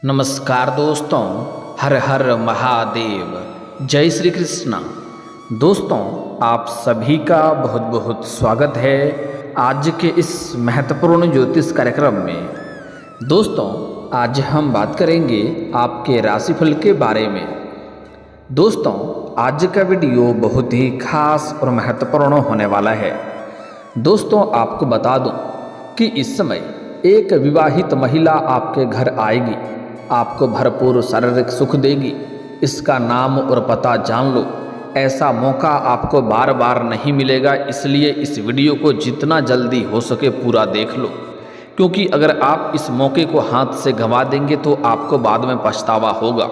नमस्कार दोस्तों, हर हर महादेव, जय श्री कृष्णा। दोस्तों, आप सभी का बहुत बहुत स्वागत है आज के इस महत्वपूर्ण ज्योतिष कार्यक्रम में। दोस्तों, आज हम बात करेंगे आपके राशिफल के बारे में। दोस्तों, आज का वीडियो बहुत ही खास और महत्वपूर्ण होने वाला है। दोस्तों, आपको बता दूं कि इस समय एक विवाहित महिला आपके घर आएगी, आपको भरपूर शारीरिक सुख देगी। इसका नाम और पता जान लो। ऐसा मौका आपको बार बार नहीं मिलेगा, इसलिए इस वीडियो को जितना जल्दी हो सके पूरा देख लो, क्योंकि अगर आप इस मौके को हाथ से गंवा देंगे तो आपको बाद में पछतावा होगा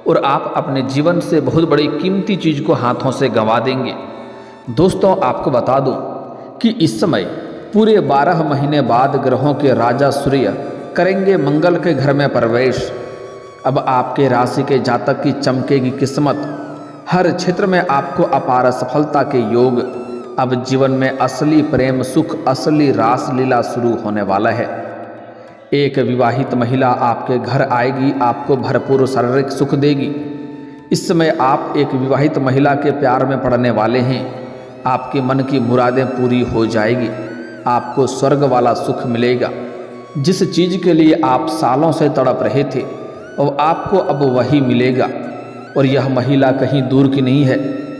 और आप अपने जीवन से बहुत बड़ी कीमती चीज़ को हाथों से गंवा देंगे। दोस्तों, आपको बता दूं कि इस समय पूरे 12 महीने बाद ग्रहों के राजा सूर्य करेंगे मंगल के घर में प्रवेश। अब आपके राशि के जातक की चमकेगी किस्मत। हर क्षेत्र में आपको अपार सफलता के योग। अब जीवन में असली प्रेम सुख, असली रास लीला शुरू होने वाला है। एक विवाहित महिला आपके घर आएगी, आपको भरपूर शारीरिक सुख देगी। इस समय आप एक विवाहित महिला के प्यार में पड़ने वाले हैं। आपके मन की मुरादें पूरी हो जाएगी। आपको स्वर्ग वाला सुख मिलेगा। जिस चीज़ के लिए आप सालों से तड़प रहे थे और आपको अब वही मिलेगा। और यह महिला कहीं दूर की नहीं है,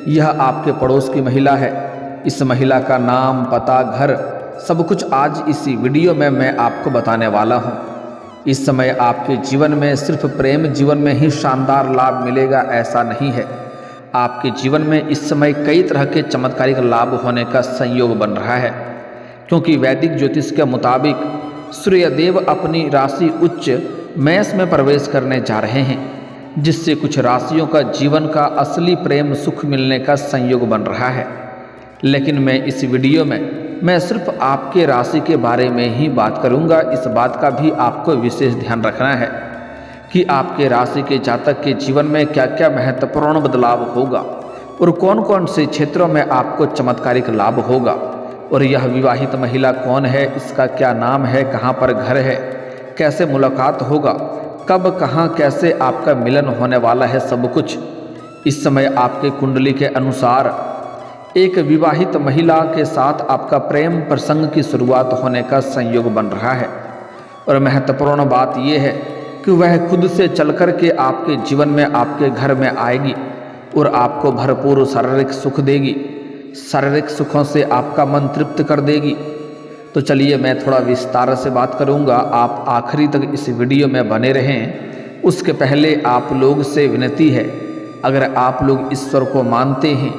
यह आपके पड़ोस की महिला है। इस महिला का नाम, पता, घर सब कुछ आज इसी वीडियो में मैं आपको बताने वाला हूँ। इस समय आपके जीवन में सिर्फ प्रेम जीवन में ही शानदार लाभ मिलेगा ऐसा नहीं है। आपके जीवन में इस समय कई तरह के चमत्कारिक लाभ होने का संयोग बन रहा है, क्योंकि वैदिक ज्योतिष के मुताबिक सूर्यदेव अपनी राशि उच्च मेष में प्रवेश करने जा रहे हैं, जिससे कुछ राशियों का जीवन का असली प्रेम सुख मिलने का संयोग बन रहा है। लेकिन मैं इस वीडियो में मैं सिर्फ आपके राशि के बारे में ही बात करूंगा। इस बात का भी आपको विशेष ध्यान रखना है कि आपके राशि के जातक के जीवन में क्या क्या महत्वपूर्ण बदलाव होगा और कौन कौन से क्षेत्रों में आपको चमत्कारिक लाभ होगा। और यह विवाहित महिला कौन है, इसका क्या नाम है, कहाँ पर घर है, कैसे मुलाकात होगा, कब कहाँ कैसे आपका मिलन होने वाला है, सब कुछ इस समय आपके कुंडली के अनुसार एक विवाहित महिला के साथ आपका प्रेम प्रसंग की शुरुआत होने का संयोग बन रहा है। और महत्वपूर्ण बात यह है कि वह खुद से चल कर के आपके जीवन में आपके घर में आएगी और आपको भरपूर शारीरिक सुख देगी। शारीरिक सुखों से आपका मन तृप्त कर देगी। तो चलिए मैं थोड़ा विस्तार से बात करूंगा, आप आखिरी तक इस वीडियो में बने रहें। उसके पहले आप लोग से विनती है, अगर आप लोग ईश्वर को मानते हैं,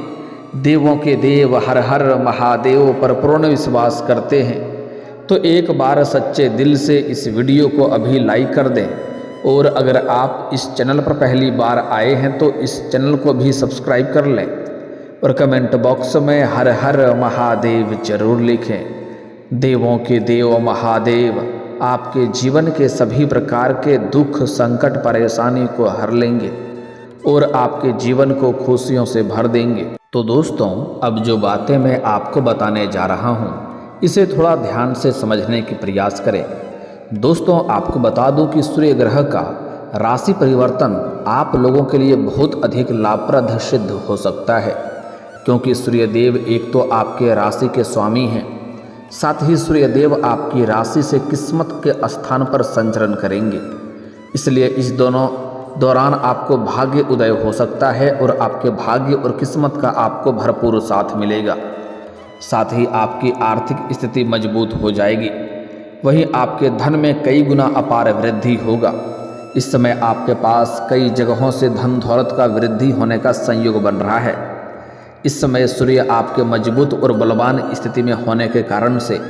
देवों के देव हर हर महादेव पर पूर्ण विश्वास करते हैं, तो एक बार सच्चे दिल से इस वीडियो को अभी लाइक कर दें। और अगर आप इस चैनल पर पहली बार आए हैं तो इस चैनल को भी सब्सक्राइब कर लें और कमेंट बॉक्स में हर हर महादेव जरूर लिखें। देवों के देव महादेव आपके जीवन के सभी प्रकार के दुख, संकट, परेशानी को हर लेंगे और आपके जीवन को खुशियों से भर देंगे। तो दोस्तों, अब जो बातें मैं आपको बताने जा रहा हूँ, इसे थोड़ा ध्यान से समझने की प्रयास करें। दोस्तों, आपको बता दूं कि सूर्य ग्रह का राशि परिवर्तन आप लोगों के लिए बहुत अधिक लाभप्रद सिद्ध हो सकता है, क्योंकि सूर्यदेव एक तो आपके राशि के स्वामी हैं, साथ ही सूर्यदेव आपकी राशि से किस्मत के स्थान पर संचरण करेंगे। इसलिए इस दोनों दौरान आपको भाग्य उदय हो सकता है और आपके भाग्य और किस्मत का आपको भरपूर साथ मिलेगा। साथ ही आपकी आर्थिक स्थिति मजबूत हो जाएगी। वहीं आपके धन में कई गुना अपार वृद्धि होगा। इस समय आपके पास कई जगहों से धन दौलत का वृद्धि होने का संयोग बन रहा है। इस समय सूर्य आपके मजबूत और बलवान स्थिति में होने के कारण से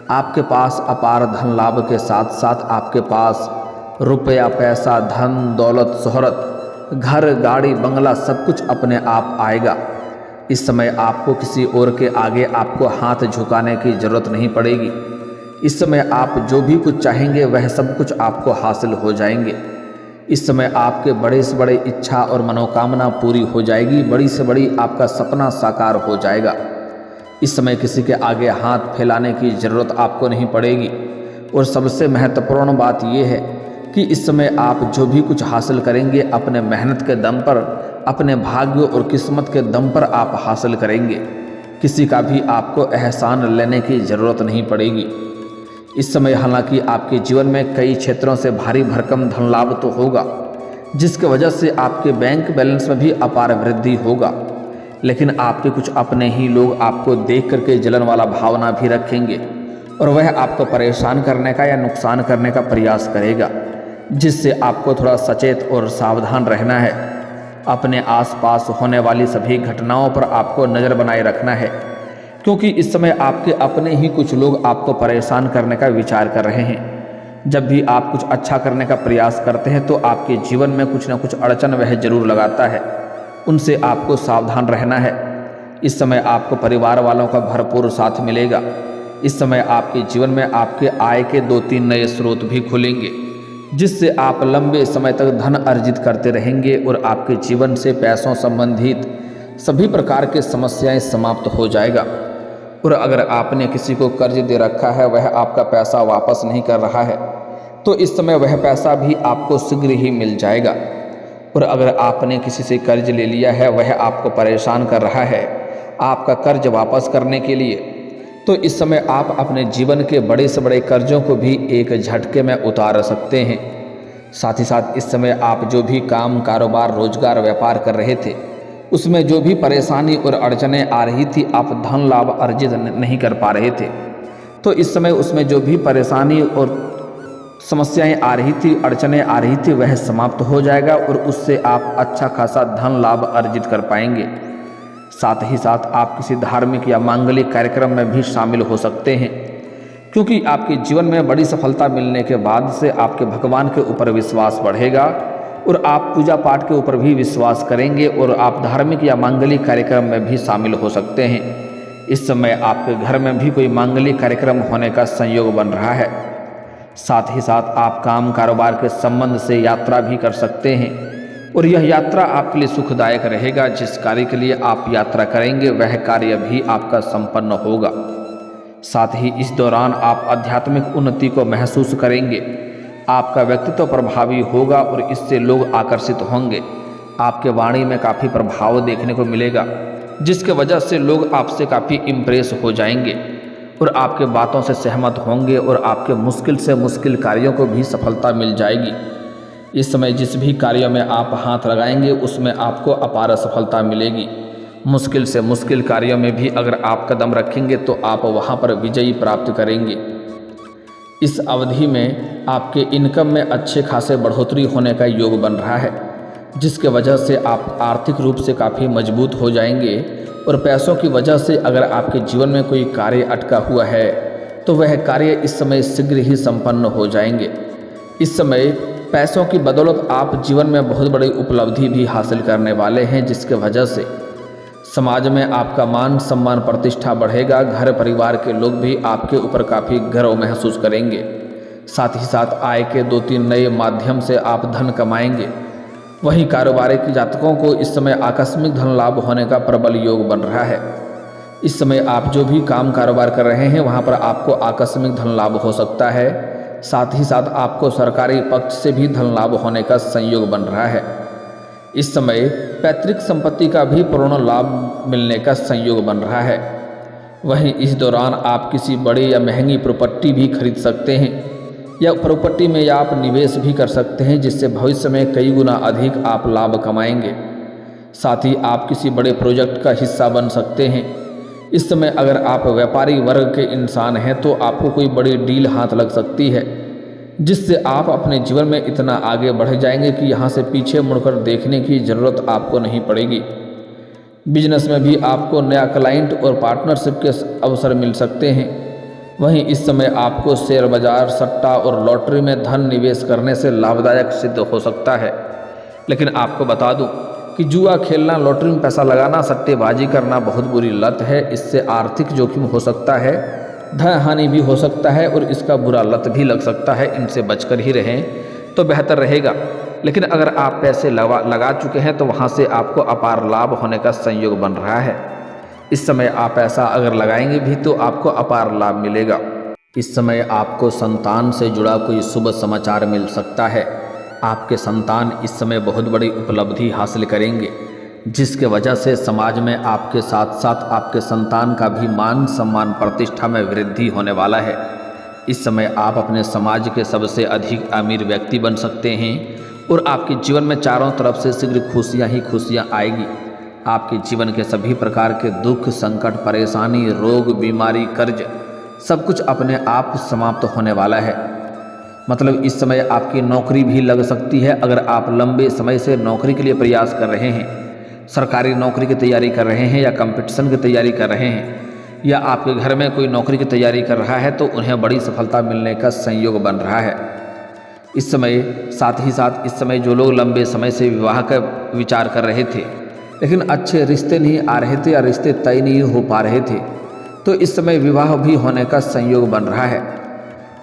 आपके पास अपार धन लाभ के साथ साथ आपके पास रुपया, पैसा, धन दौलत, शोहरत, घर, गाड़ी, बंगला सब कुछ अपने आप आएगा। इस समय आपको किसी और के आगे आपको हाथ झुकाने की जरूरत नहीं पड़ेगी। इस समय आप जो भी कुछ चाहेंगे वह सब कुछ आपको हासिल हो जाएंगे। इस समय आपके बड़े से बड़े इच्छा और मनोकामना पूरी हो जाएगी। बड़ी से बड़ी आपका सपना साकार हो जाएगा। इस समय किसी के आगे हाथ फैलाने की ज़रूरत आपको नहीं पड़ेगी। और सबसे महत्वपूर्ण बात यह है कि इस समय आप जो भी कुछ हासिल करेंगे अपने मेहनत के दम पर, अपने भाग्य और किस्मत के दम पर आप हासिल करेंगे। किसी का भी आपको एहसान लेने की ज़रूरत नहीं पड़ेगी। इस समय हालांकि आपके जीवन में कई क्षेत्रों से भारी भरकम धन लाभ तो होगा, जिसकी वजह से आपके बैंक बैलेंस में भी अपार वृद्धि होगा, लेकिन आपके कुछ अपने ही लोग आपको देख करके जलन वाला भावना भी रखेंगे और वह आपको परेशान करने का या नुकसान करने का प्रयास करेगा, जिससे आपको थोड़ा सचेत और सावधान रहना है। अपने आसपास होने वाली सभी घटनाओं पर आपको नज़र बनाए रखना है, क्योंकि इस समय आपके अपने ही कुछ लोग आपको परेशान करने का विचार कर रहे हैं। जब भी आप कुछ अच्छा करने का प्रयास करते हैं तो आपके जीवन में कुछ ना कुछ अड़चन वह जरूर लगाता है, उनसे आपको सावधान रहना है। इस समय आपको परिवार वालों का भरपूर साथ मिलेगा। इस समय आपके जीवन में आपके आय के 2-3 नए स्रोत भी खुलेंगे, जिससे आप लंबे समय तक धन अर्जित करते रहेंगे और आपके जीवन से पैसों संबंधित सभी प्रकार के समस्याएं समाप्त हो जाएगा। और अगर आपने किसी को कर्ज दे रखा है, वह आपका पैसा वापस नहीं कर रहा है, तो इस समय वह पैसा भी आपको शीघ्र ही मिल जाएगा। और अगर आपने किसी से कर्ज ले लिया है, वह आपको परेशान कर रहा है आपका कर्ज वापस करने के लिए, तो इस समय आप अपने जीवन के बड़े से बड़े कर्जों को भी एक झटके में उतार सकते हैं। साथ ही साथ इस समय आप जो भी काम, कारोबार, रोजगार, व्यापार कर रहे थे, उसमें जो भी परेशानी और अड़चनें आ रही थी, आप धन लाभ अर्जित नहीं कर पा रहे थे, तो इस समय उसमें जो भी परेशानी और समस्याएं आ रही थी, अड़चनें आ रही थी, वह समाप्त हो जाएगा और उससे आप अच्छा खासा धन लाभ अर्जित कर पाएंगे। साथ ही साथ आप किसी धार्मिक या मांगलिक कार्यक्रम में भी शामिल हो सकते हैं, क्योंकि आपके जीवन में बड़ी सफलता मिलने के बाद से आपके भगवान के ऊपर विश्वास बढ़ेगा और आप पूजा पाठ के ऊपर भी विश्वास करेंगे और आप धार्मिक या मांगलिक कार्यक्रम में भी शामिल हो सकते हैं। इस समय आपके घर में भी कोई मांगलिक कार्यक्रम होने का संयोग बन रहा है। साथ ही साथ आप काम, कारोबार के संबंध से यात्रा भी कर सकते हैं और यह यात्रा आपके लिए सुखदायक रहेगा। जिस कार्य के लिए आप यात्रा करेंगे, वह कार्य भी आपका संपन्न होगा। साथ ही इस दौरान आप आध्यात्मिक उन्नति को महसूस करेंगे। आपका व्यक्तित्व प्रभावी होगा और इससे लोग आकर्षित होंगे। आपके वाणी में काफ़ी प्रभाव देखने को मिलेगा, जिसके वजह से लोग आपसे काफ़ी इम्प्रेस हो जाएंगे और आपके बातों से सहमत होंगे और आपके मुश्किल से मुश्किल कार्यों को भी सफलता मिल जाएगी। इस समय जिस भी कार्य में आप हाथ लगाएंगे, उसमें आपको अपार सफलता मिलेगी। मुश्किल से मुश्किल कार्यों में भी अगर आप कदम रखेंगे तो आप वहाँ पर विजयी प्राप्त करेंगे। इस अवधि में आपके इनकम में अच्छे खासे बढ़ोतरी होने का योग बन रहा है, जिसके वजह से आप आर्थिक रूप से काफ़ी मजबूत हो जाएंगे और पैसों की वजह से अगर आपके जीवन में कोई कार्य अटका हुआ है तो वह कार्य इस समय शीघ्र ही संपन्न हो जाएंगे। इस समय पैसों की बदौलत आप जीवन में बहुत बड़ी उपलब्धि भी हासिल करने वाले हैं, जिसके वजह से समाज में आपका मान सम्मान प्रतिष्ठा बढ़ेगा। घर परिवार के लोग भी आपके ऊपर काफ़ी गर्व महसूस करेंगे। साथ ही साथ आय के 2-3 नए माध्यम से आप धन कमाएंगे। वहीं कारोबारी जातकों को इस समय आकस्मिक धन लाभ होने का प्रबल योग बन रहा है। इस समय आप जो भी काम कारोबार कर रहे हैं, वहाँ पर आपको आकस्मिक धन लाभ हो सकता है। साथ ही साथ आपको सरकारी पक्ष से भी धन लाभ होने का संयोग बन रहा है। इस समय पैतृक संपत्ति का भी पूर्ण लाभ मिलने का संयोग बन रहा है। वहीं इस दौरान आप किसी बड़ी या महंगी प्रॉपर्टी भी खरीद सकते हैं या प्रॉपर्टी में या आप निवेश भी कर सकते हैं, जिससे भविष्य में कई गुना अधिक आप लाभ कमाएंगे। साथ ही आप किसी बड़े प्रोजेक्ट का हिस्सा बन सकते हैं। इस समय अगर आप व्यापारी वर्ग के इंसान हैं तो आपको कोई बड़ी डील हाथ लग सकती है, जिससे आप अपने जीवन में इतना आगे बढ़ जाएंगे कि यहाँ से पीछे मुड़कर देखने की ज़रूरत आपको नहीं पड़ेगी। बिजनेस में भी आपको नया क्लाइंट और पार्टनरशिप के अवसर मिल सकते हैं। वहीं इस समय आपको शेयर बाजार, सट्टा और लॉटरी में धन निवेश करने से लाभदायक सिद्ध हो सकता है। लेकिन आपको बता दूं कि जुआ खेलना, लॉटरी में पैसा लगाना, सट्टेबाजी करना बहुत बुरी लत है। इससे आर्थिक जोखिम हो सकता है, धन हानि भी हो सकता है और इसका बुरा लत भी लग सकता है। इनसे बचकर ही रहें तो बेहतर रहेगा। लेकिन अगर आप पैसे लगा चुके हैं तो वहाँ से आपको अपार लाभ होने का संयोग बन रहा है। इस समय आप पैसा अगर लगाएंगे भी तो आपको अपार लाभ मिलेगा। इस समय आपको संतान से जुड़ा कोई शुभ समाचार मिल सकता है। आपके संतान इस समय बहुत बड़ी उपलब्धि हासिल करेंगे, जिसके वजह से समाज में आपके साथ साथ आपके संतान का भी मान सम्मान प्रतिष्ठा में वृद्धि होने वाला है। इस समय आप अपने समाज के सबसे अधिक अमीर व्यक्ति बन सकते हैं और आपके जीवन में चारों तरफ से शीघ्र खुशियां ही खुशियां आएगी। आपके जीवन के सभी प्रकार के दुख, संकट, परेशानी, रोग, बीमारी, कर्ज सब कुछ अपने आप समाप्त होने वाला है। मतलब इस समय आपकी नौकरी भी लग सकती है। अगर आप लंबे समय से नौकरी के लिए प्रयास कर रहे हैं, सरकारी नौकरी की तैयारी कर रहे हैं या कंपटीशन की तैयारी कर रहे हैं, या आपके घर में कोई नौकरी की तैयारी कर रहा है, तो उन्हें बड़ी सफलता मिलने का संयोग बन रहा है इस समय। साथ ही साथ इस समय जो लोग लंबे समय से विवाह का विचार कर रहे थे लेकिन अच्छे रिश्ते नहीं आ रहे थे या रिश्ते तय नहीं हो पा रहे थे, तो इस समय विवाह भी होने का संयोग बन रहा है।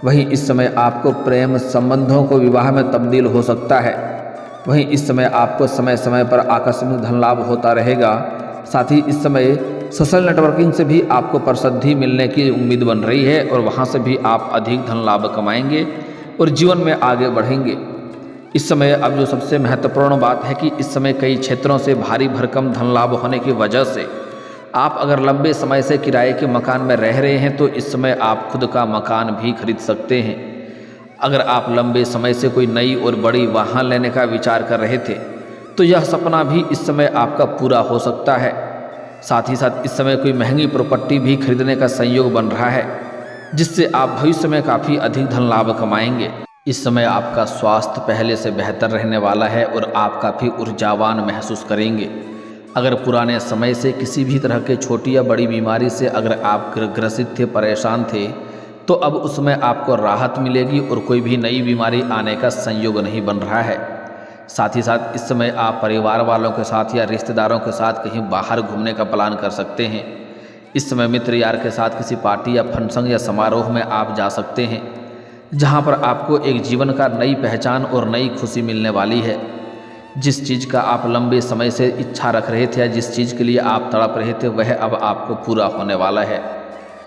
वहीं इस समय आपको प्रेम संबंधों को विवाह में तब्दील हो सकता है। वहीं इस समय आपको समय समय पर आकस्मिक धन लाभ होता रहेगा। साथ ही इस समय सोशल नेटवर्किंग से भी आपको प्रसिद्धि मिलने की उम्मीद बन रही है और वहां से भी आप अधिक धन लाभ कमाएंगे और जीवन में आगे बढ़ेंगे। इस समय अब जो सबसे महत्वपूर्ण बात है कि इस समय कई क्षेत्रों से भारी भरकम धन लाभ होने की वजह से आप अगर लंबे समय से किराए के मकान में रह रहे हैं तो इस समय आप खुद का मकान भी खरीद सकते हैं। अगर आप लंबे समय से कोई नई और बड़ी वाहन लेने का विचार कर रहे थे तो यह सपना भी इस समय आपका पूरा हो सकता है। साथ ही साथ इस समय कोई महंगी प्रॉपर्टी भी खरीदने का संयोग बन रहा है, जिससे आप भविष्य में काफ़ी अधिक धन लाभ कमाएंगे। इस समय आपका स्वास्थ्य पहले से बेहतर रहने वाला है और आप काफ़ी ऊर्जावान महसूस करेंगे। अगर पुराने समय से किसी भी तरह के छोटी या बड़ी बीमारी से अगर आप ग्रसित थे, परेशान थे, तो अब उसमें आपको राहत मिलेगी और कोई भी नई बीमारी आने का संयोग नहीं बन रहा है। साथ ही साथ इस समय आप परिवार वालों के साथ या रिश्तेदारों के साथ कहीं बाहर घूमने का प्लान कर सकते हैं। इस समय मित्र यार के साथ किसी पार्टी या फंक्शन या समारोह में आप जा सकते हैं, जहां पर आपको एक जीवन का नई पहचान और नई खुशी मिलने वाली है। जिस चीज़ का आप लंबे समय से इच्छा रख रहे थे या जिस चीज़ के लिए आप तड़प रहे थे वह अब आपको पूरा होने वाला है।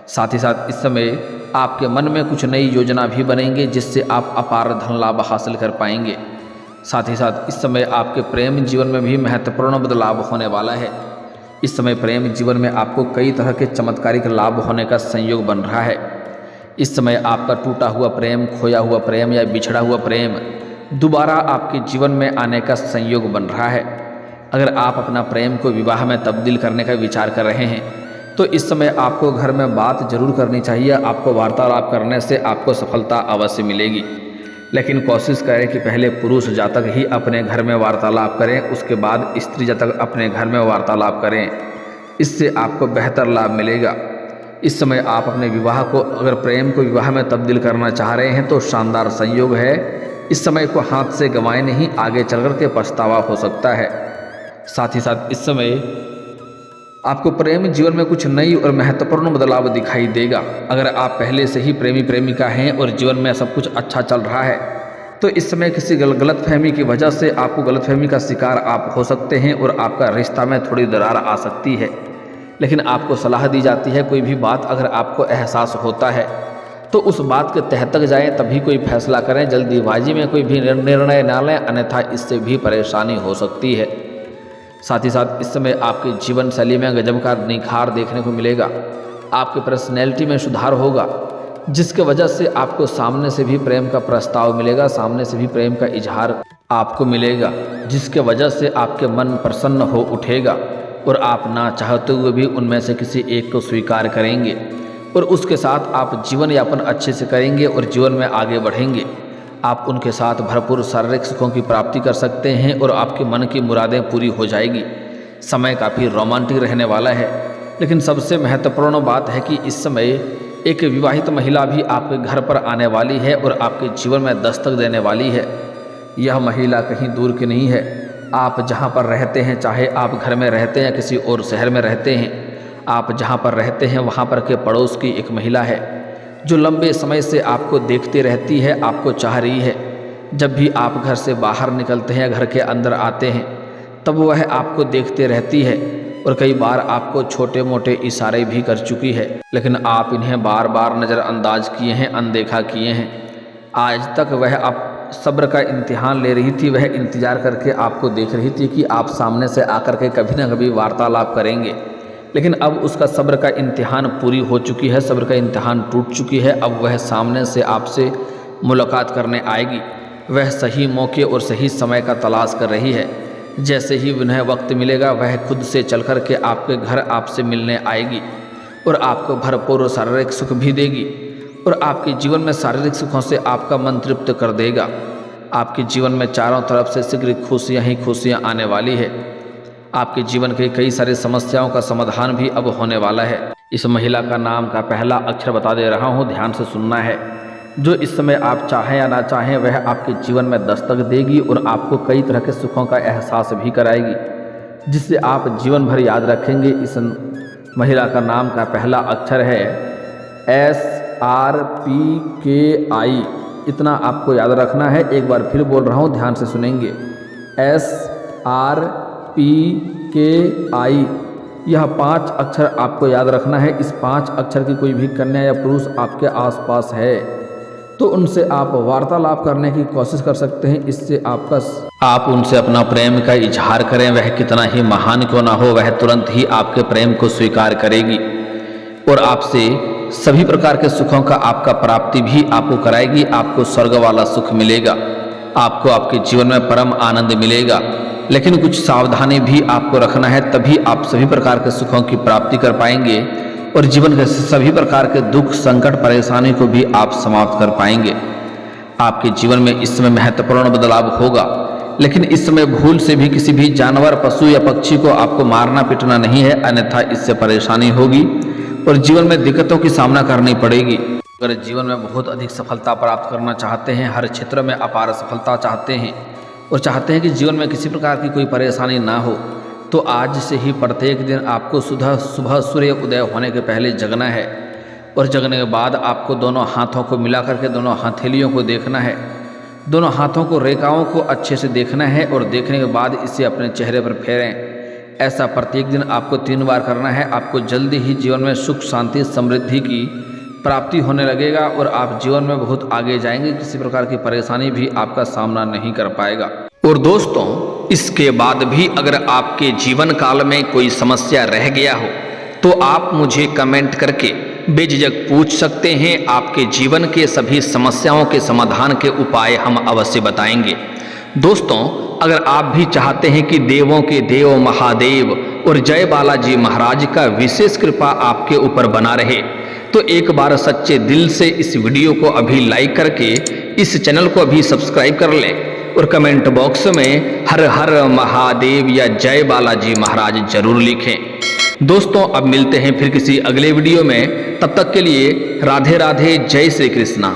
साथ ही साथ इस समय आपके मन में कुछ नई योजना भी बनेंगे, जिससे आप अपार धन लाभ हासिल कर पाएंगे। साथ ही साथ इस समय आपके प्रेम जीवन में भी महत्वपूर्ण बदलाव होने वाला है। इस समय प्रेम जीवन में आपको कई तरह के चमत्कारिक लाभ होने का संयोग बन रहा है। इस समय आपका टूटा हुआ प्रेम, खोया हुआ प्रेम या बिछड़ा हुआ प्रेम दोबारा आपके जीवन में आने का संयोग बन रहा है। अगर आप अपना प्रेम को विवाह में तब्दील करने का विचार कर रहे हैं तो इस समय आपको घर में बात जरूर करनी चाहिए। आपको वार्तालाप करने से आपको सफलता अवश्य मिलेगी, लेकिन कोशिश करें कि पहले पुरुष जातक ही अपने घर में वार्तालाप करें, उसके बाद स्त्री जातक अपने घर में वार्तालाप करें। इससे आपको बेहतर लाभ मिलेगा। इस समय आप अपने विवाह को, अगर प्रेम को विवाह में तब्दील करना चाह रहे हैं तो शानदार संयोग है। इस समय को हाथ से गंवाए नहीं, आगे चल कर के पछतावा हो सकता है। साथ ही साथ इस समय आपको प्रेम जीवन में कुछ नई और महत्वपूर्ण बदलाव दिखाई देगा। अगर आप पहले से ही प्रेमी प्रेमिका हैं और जीवन में सब कुछ अच्छा चल रहा है तो इस समय किसी गलतफहमी की वजह से आपको गलतफहमी का शिकार आप हो सकते हैं और आपका रिश्ता में थोड़ी दरार आ सकती है। लेकिन आपको सलाह दी जाती है, कोई भी बात अगर आपको एहसास होता है तो उस बात के तह तक जाएं, तभी कोई फैसला करें। जल्दीबाजी में कोई भी निर्णय ना लें, अन्यथा इससे भी परेशानी हो सकती है। साथ ही साथ इस समय आपके जीवन शैली में गजब का निखार देखने को मिलेगा। आपकी पर्सनैलिटी में सुधार होगा, जिसके वजह से आपको सामने से भी प्रेम का प्रस्ताव मिलेगा, सामने से भी प्रेम का इजहार आपको मिलेगा, जिसके वजह से आपके मन प्रसन्न हो उठेगा और आप ना चाहते हुए भी उनमें से किसी एक को स्वीकार करेंगे और उसके साथ आप जीवन यापन अच्छे से करेंगे और जीवन में आगे बढ़ेंगे। आप उनके साथ भरपूर शारीरिक सुखों की प्राप्ति कर सकते हैं और आपके मन की मुरादें पूरी हो जाएगी। समय काफ़ी रोमांटिक रहने वाला है। लेकिन सबसे महत्वपूर्ण बात है कि इस समय एक विवाहित महिला भी आपके घर पर आने वाली है और आपके जीवन में दस्तक देने वाली है। यह महिला कहीं दूर की नहीं है। आप जहाँ पर रहते हैं, चाहे आप घर में रहते हैं किसी और शहर में रहते हैं, आप जहाँ पर रहते हैं वहाँ पर के पड़ोस की एक महिला है जो लंबे समय से आपको देखती रहती है, आपको चाह रही है। जब भी आप घर से बाहर निकलते हैं, घर के अंदर आते हैं, तब वह आपको देखते रहती है। और कई बार आपको छोटे मोटे इशारे भी कर चुकी है, लेकिन आप इन्हें बार बार नज़रअंदाज किए हैं, अनदेखा किए हैं। आज तक वह आप सब्र का इम्तिहान ले रही थी, वह इंतज़ार करके आपको देख रही थी कि आप सामने से आकर के कभी ना कभी वार्तालाप करेंगे, लेकिन अब उसका सब्र का इम्तिहान पूरी हो चुकी है, सब्र का इम्तिहान टूट चुकी है। अब वह सामने से आपसे मुलाकात करने आएगी। वह सही मौके और सही समय का तलाश कर रही है। जैसे ही उन्हें वक्त मिलेगा वह खुद से चल कर के आपके घर आपसे मिलने आएगी और आपको भरपूर शारीरिक सुख भी देगी और आपके जीवन में शारीरिक सुखों से आपका मन तृप्त कर देगा। आपके जीवन में चारों तरफ से शीघ्र खुशियाँ ही खुशियाँ आने वाली है। आपके जीवन के कई सारी समस्याओं का समाधान भी अब होने वाला है। इस महिला का नाम का पहला अक्षर बता दे रहा हूँ, ध्यान से सुनना है। जो इस समय आप चाहें या ना चाहें वह आपके जीवन में दस्तक देगी और आपको कई तरह के सुखों का एहसास भी कराएगी, जिससे आप जीवन भर याद रखेंगे। इस महिला का नाम का पहला अक्षर है SRPKI। इतना आपको याद रखना है। एक बार फिर बोल रहा हूँ, ध्यान से सुनेंगे। SRPKI। यह 5 अक्षर आपको याद रखना है। इस 5 अक्षर की कोई भी कन्या या पुरुष आपके आसपास है तो उनसे आप वार्तालाप करने की कोशिश कर सकते हैं। इससे आप उनसे अपना प्रेम का इजहार करें। वह कितना ही महान क्यों ना हो, वह तुरंत ही आपके प्रेम को स्वीकार करेगी और आपसे सभी प्रकार के सुखों का आपका प्राप्ति भी आपको कराएगी। आपको स्वर्ग वाला सुख मिलेगा, आपको आपके जीवन में परम आनंद मिलेगा, लेकिन कुछ सावधानी भी आपको रखना है, तभी आप सभी प्रकार के सुखों की प्राप्ति कर पाएंगे और जीवन के सभी प्रकार के दुख, संकट, परेशानी को भी आप समाप्त कर पाएंगे। आपके जीवन में इस समय महत्वपूर्ण बदलाव होगा, लेकिन इस समय भूल से भी किसी भी जानवर, पशु या पक्षी को आपको मारना पीटना नहीं है, अन्यथा इससे परेशानी होगी और जीवन में दिक्कतों की सामना करनी पड़ेगी। अगर जीवन में बहुत अधिक सफलता प्राप्त करना चाहते हैं, हर क्षेत्र में अपार सफलता चाहते हैं और चाहते हैं कि जीवन में किसी प्रकार की कोई परेशानी ना हो, तो आज से ही प्रत्येक दिन आपको सुबह सूर्य उदय होने के पहले जगना है और जगने के बाद आपको दोनों हाथों को मिला करके दोनों हथेलियों को देखना है, दोनों हाथों को, रेखाओं को अच्छे से देखना है और देखने के बाद इसे अपने चेहरे पर फेरें। ऐसा प्रत्येक दिन आपको 3 बार करना है। आपको जल्दी ही जीवन में सुख, शांति, समृद्धि की प्राप्ति होने लगेगा और आप जीवन में बहुत आगे जाएंगे। किसी प्रकार की परेशानी भी आपका सामना नहीं कर पाएगा। और दोस्तों, इसके बाद भी अगर आपके जीवन काल में कोई समस्या रह गया हो तो आप मुझे कमेंट करके बेझिझक पूछ सकते हैं। आपके जीवन के सभी समस्याओं के समाधान के उपाय हम अवश्य बताएंगे। दोस्तों, अगर आप भी चाहते हैं कि देवों के देव महादेव और जय बालाजी महाराज का विशेष कृपा आपके ऊपर बना रहे, तो एक बार सच्चे दिल से इस वीडियो को अभी लाइक करके इस चैनल को अभी सब्सक्राइब कर लें और कमेंट बॉक्स में हर हर महादेव या जय बालाजी महाराज जरूर लिखें। दोस्तों, अब मिलते हैं फिर किसी अगले वीडियो में। तब तक के लिए राधे राधे, जय श्री कृष्णा।